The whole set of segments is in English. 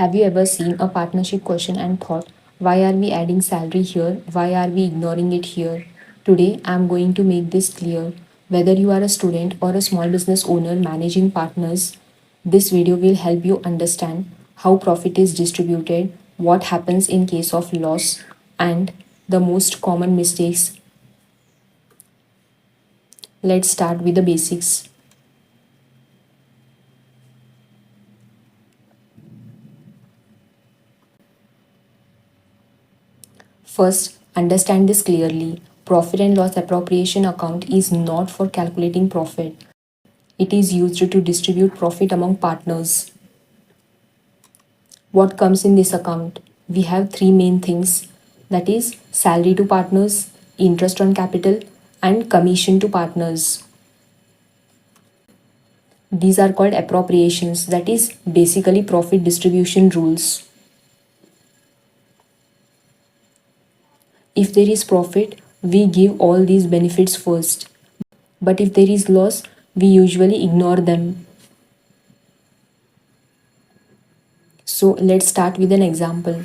Have you ever seen a partnership question and thought, why are we adding salary here? Why are we ignoring it here? Today, I am going to make this clear. Whether you are a student or a small business owner managing partners, this video will help you understand how profit is distributed, what happens in case of loss, and the most common mistakes. Let's start with the basics. First, understand this clearly. Profit and loss appropriation account is not for calculating profit. It is used to distribute profit among partners. What comes in this account? We have three main things, that is salary to partners, interest on capital, and commission to partners. These are called appropriations, that is basically profit distribution rules. If there is profit, we give all these benefits first. But if there is loss, we usually ignore them. So let's start with an example.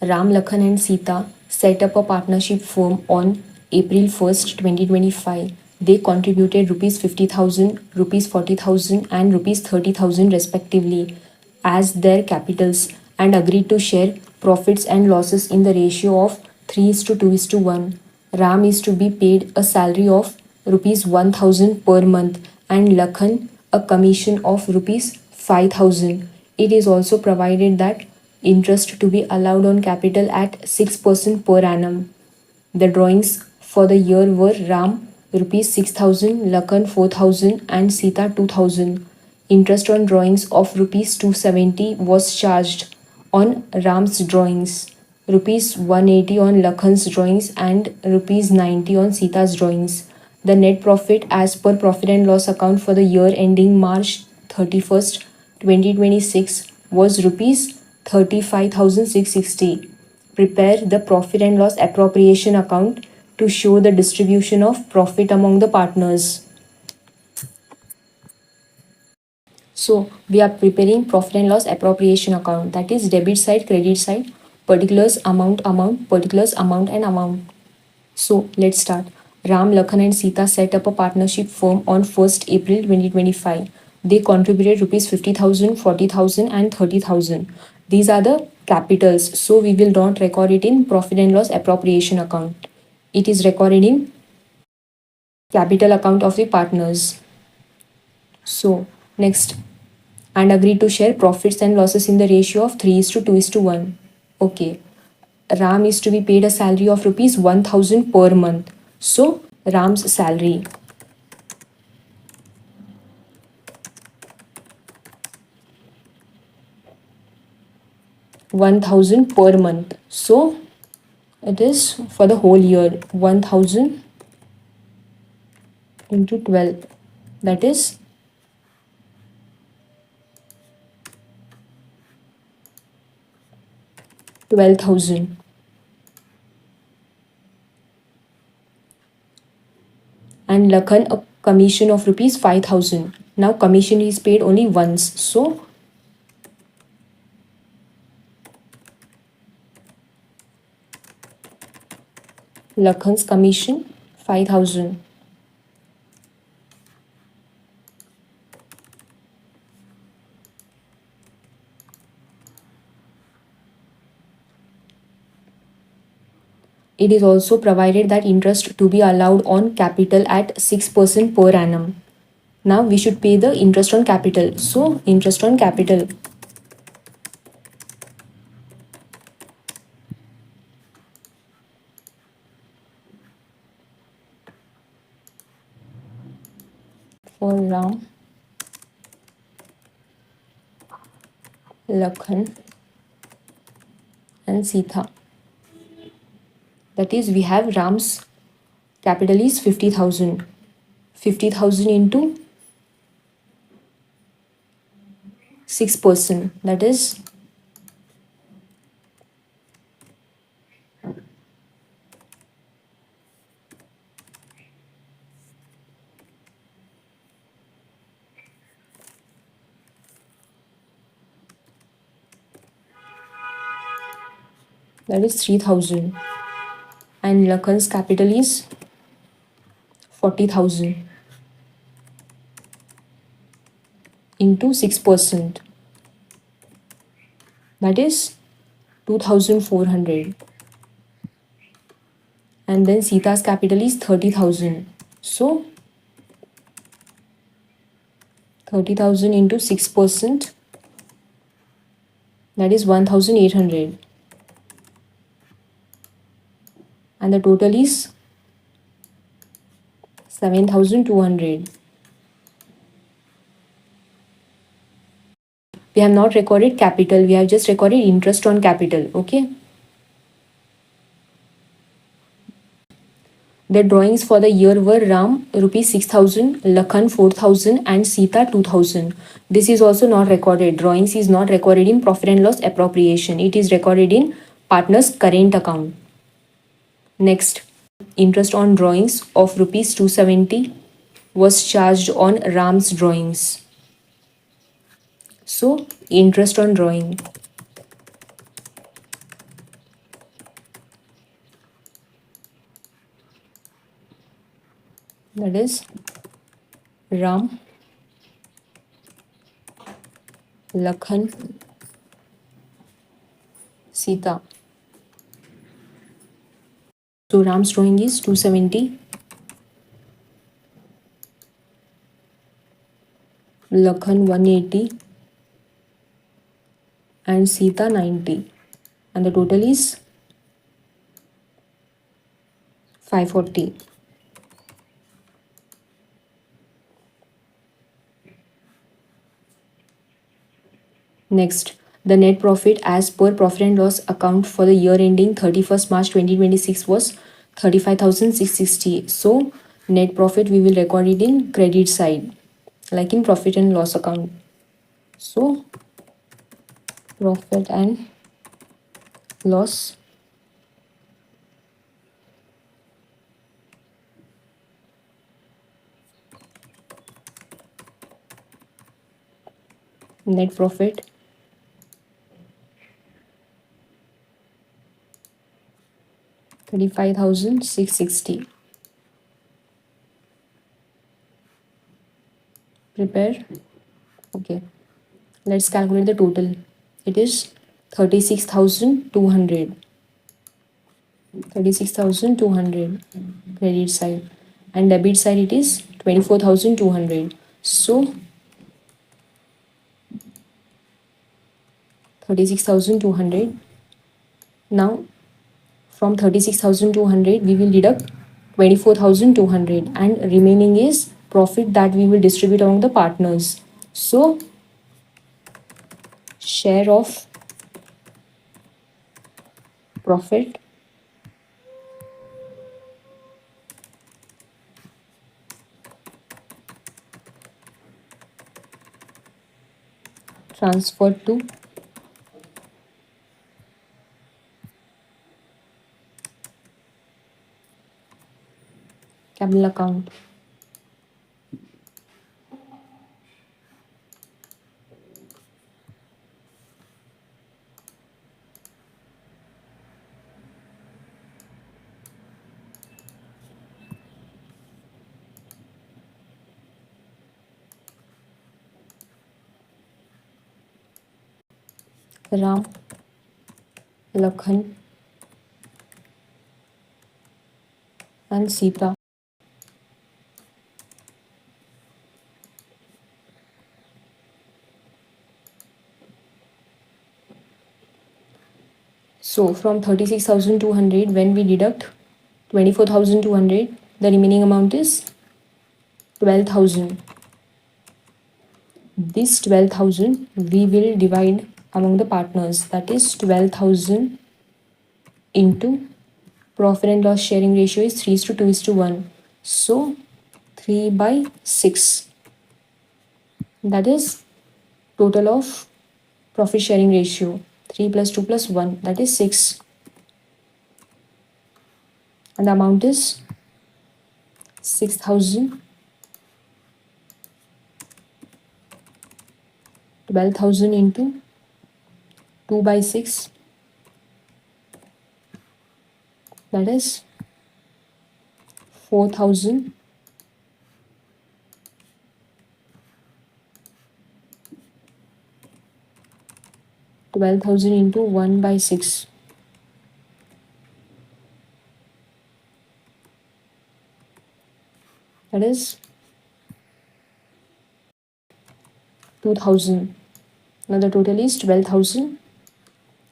Ram, Lakhan and Sita set up a partnership firm on April 1st, 2025. They contributed rupees 50,000, rupees 40,000 and rupees 30,000 respectively as their capitals and agreed to share profits and losses in the ratio of 3:2:1. Ram is to be paid a salary of rupees 1,000 per month and Lakhan a commission of rupees 5,000. It is also provided that interest to be allowed on capital at 6% per annum. The drawings for the year were Ram rupees 6,000, Lakhan 4,000 and Sita 2,000. Interest on drawings of rupees 270 was charged on Ram's drawings, rupees 180 on Lakhan's drawings and rupees 90 on Sita's drawings. The net profit as per profit and loss account for the year ending March 31st, 2026 was rupees 35,660. Prepare the profit and loss appropriation account to show the distribution of profit among the partners. So we are preparing profit and loss appropriation account, that is debit side, credit side, particulars amount, particulars amount and amount. So let's start. Ram, Lakhan and Sita set up a partnership firm on 1st April 2025. They contributed rupees 50,000, 40,000 and 30,000. These are the capitals, so we will not record it in profit and loss appropriation account. It is recorded in capital account of the partners. So next, and agreed to share profits and losses in the ratio of 3:2:1. Okay. Ram is to be paid a salary of rupees 1,000 per month. So Ram's salary. $1,000 per month. So it is for the whole year 1,000 into 12. That is 12,000. And Lakhan a commission of rupees 5,000. Now commission is paid only once. So Lakhan's commission 5,000. It is also provided that interest to be allowed on capital at 6% per annum. Now we should pay the interest on capital. So interest on capital. For Ram, Lakhan and Sita. That is, we have Ram's capital is 50,000. 50,000 into 6%. That is that is 3,000, and Lakhan's capital is 40,000 into 6%, that is 2,400, and then Sita's capital is 30,000, so 30,000 into 6%, that is 1,800, and the total is 7,200. We have not recorded capital, we have just recorded interest on capital. Okay. The drawings for the year were Ram rupees 6,000, Lakhan 4,000 and Sita 2,000. This is also not recorded. Drawings is not recorded in profit and loss appropriation. It is recorded in partner's current account. Next, interest on drawings of rupees 270 was charged on Ram's drawings. So, interest on drawing. That is Ram, Lakhan, Sita. So Ram's drawing is 270, Lakhan 180 and Sita 90, and the total is 540. Next, the net profit as per profit and loss account for the year ending 31st March 2026 was 35,660. So net profit we will record it in credit side, like in profit and loss account. So profit and loss net profit 35,660. Prepare. Okay, let's calculate the total. It is 36,200. 36,200 credit side, and debit side it is 24,200. So 36,200. Now from 36,200 we will deduct 24,200, and remaining is profit that we will distribute among the partners. So share of profit transferred to capital account. Ram, Lakhan and Sita so from 36,200 when we deduct 24,200, the remaining amount is 12,000. This 12,000 we will divide among the partners, that is 12,000 into profit and loss sharing ratio is 3:2:1, so 3/6, that is total of profit sharing ratio. 3 plus 2 plus 1, that is 6, and the amount is 6,000. 12,000 into 2/6, that is 4,000. 12,000 into 1 by 6. That is 2,000. Now the total is 12,000,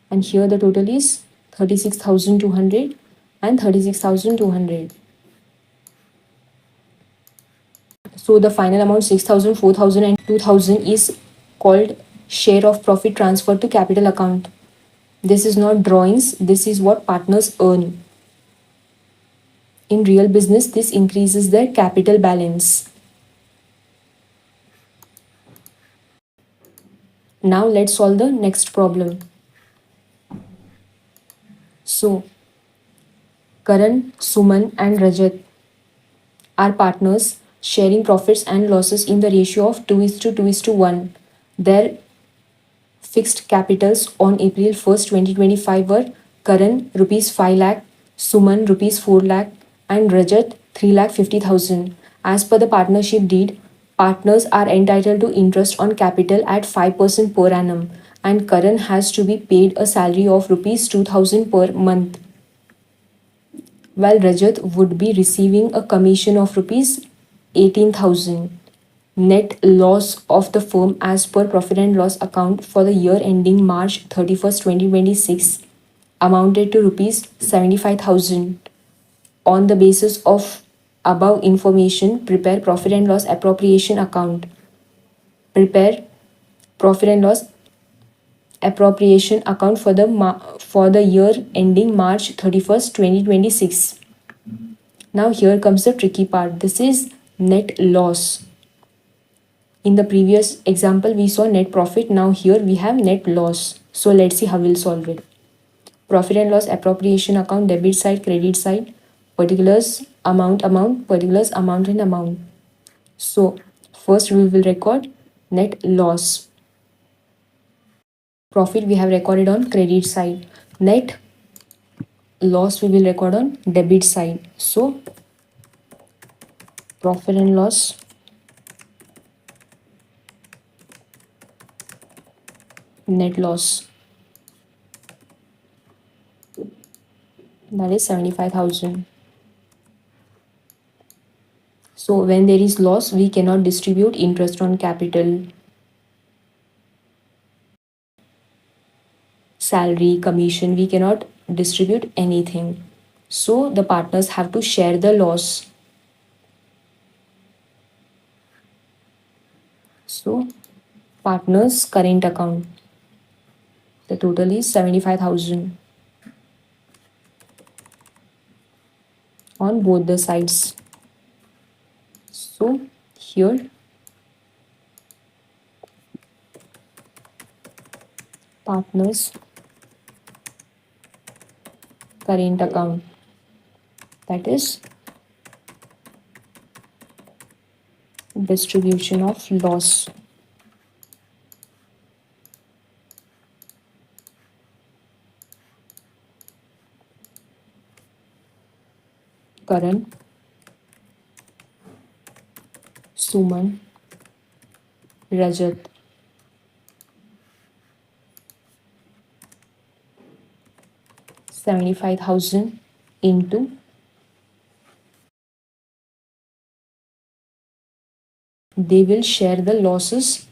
and here the total is 36,200 and 36,200. So the final amount 6,000, 4,000 and 2,000 is called share of profit transfer to capital account. This is not drawings, this is what partners earn. In real business, this increases their capital balance. Now let's solve the next problem. So Karan, Suman and Rajat are partners sharing profits and losses in the ratio of 2:1. Their fixed capitals on April 1st, 2025 were Karan rupees 5 lakh, Suman rupees 4 lakh and Rajat 3 lakh 50,000. As per the partnership deed, partners are entitled to interest on capital at 5% per annum, and Karan has to be paid a salary of rupees 2,000 per month, while Rajat would be receiving a commission of rupees 18,000. Net loss of the firm as per profit and loss account for the year ending March 31st, 2026 amounted to rupees 75,000. On the basis of above information, prepare profit and loss appropriation account. Prepare profit and loss appropriation account for the year ending March 31st, 2026. Now here comes the tricky part. This is net loss. In the previous example, we saw net profit. Now here we have net loss. So let's see how we'll solve it. Profit and loss appropriation account, debit side, credit side, particulars, amount, particulars, amount and amount. So first we will record net loss. Profit we have recorded on credit side. Net loss we will record on debit side. So profit and loss net loss, that is 75,000. So when there is loss, we cannot distribute interest on capital, salary, commission, we cannot distribute anything. So the partners have to share the loss. So partners current account, the total is 75,000 on both the sides. So here partners current account, that is distribution of loss. Karan, Suman, Rajat. $75,000 into they will share the losses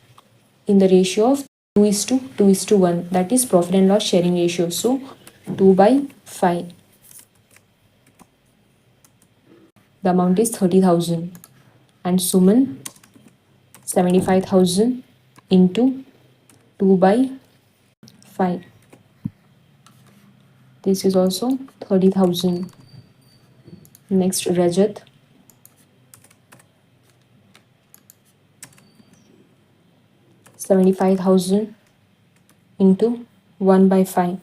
in the ratio of 2:1. That is profit and loss sharing ratio. So 2/5. The amount is 30,000. And Suman 75,000 into 2/5. This is also 30,000. Next, Rajat 75,000 into 1/5.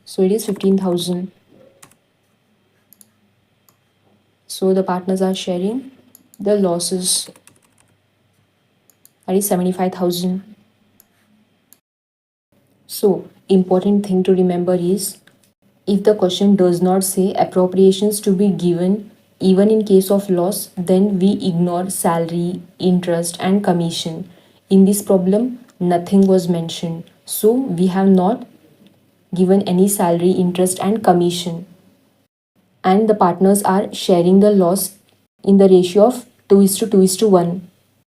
So it is 15,000. So the partners are sharing the losses. That is 75,000. So, important thing to remember is, if the question does not say appropriations to be given even in case of loss, then we ignore salary, interest, and commission. In this problem, nothing was mentioned. So, we have not given any salary, interest, and commission. And the partners are sharing the loss in the ratio of 2 is to 2 is to 1.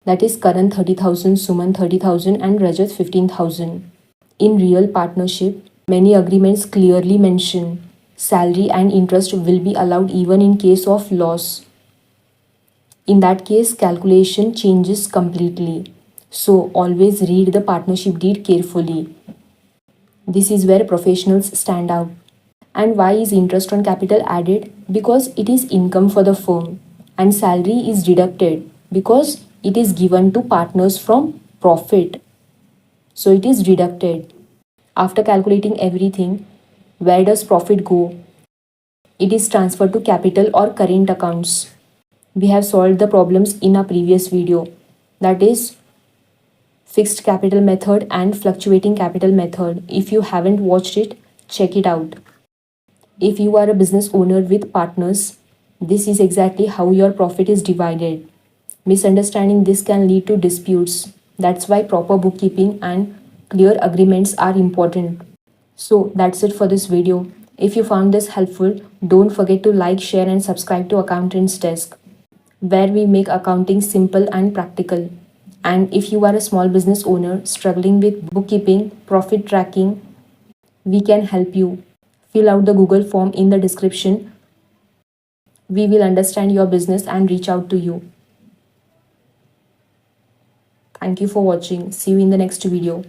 That is Karan 30,000, Suman 30,000, and Rajat 15,000. In real partnership, many agreements clearly mention salary and interest will be allowed even in case of loss. In that case, calculation changes completely. So, always read the partnership deed carefully. This is where professionals stand out. And why is interest on capital added? Because it is income for the firm, and salary is deducted because it is given to partners from profit. So, it is deducted. After calculating everything, where does profit go? It is transferred to capital or current accounts. We have solved the problems in a previous video, that is fixed capital method and fluctuating capital method. If you haven't watched it, check it out. If you are a business owner with partners, this is exactly how your profit is divided. Misunderstanding this can lead to disputes. That's why proper bookkeeping and clear agreements are important. So that's it for this video. If you found this helpful, don't forget to like, share, and subscribe to Accountant's Desk, where we make accounting simple and practical. And if you are a small business owner struggling with bookkeeping, profit tracking, we can help you. Fill out the Google form in the description. We will understand your business and reach out to you. Thank you for watching. See you in the next video.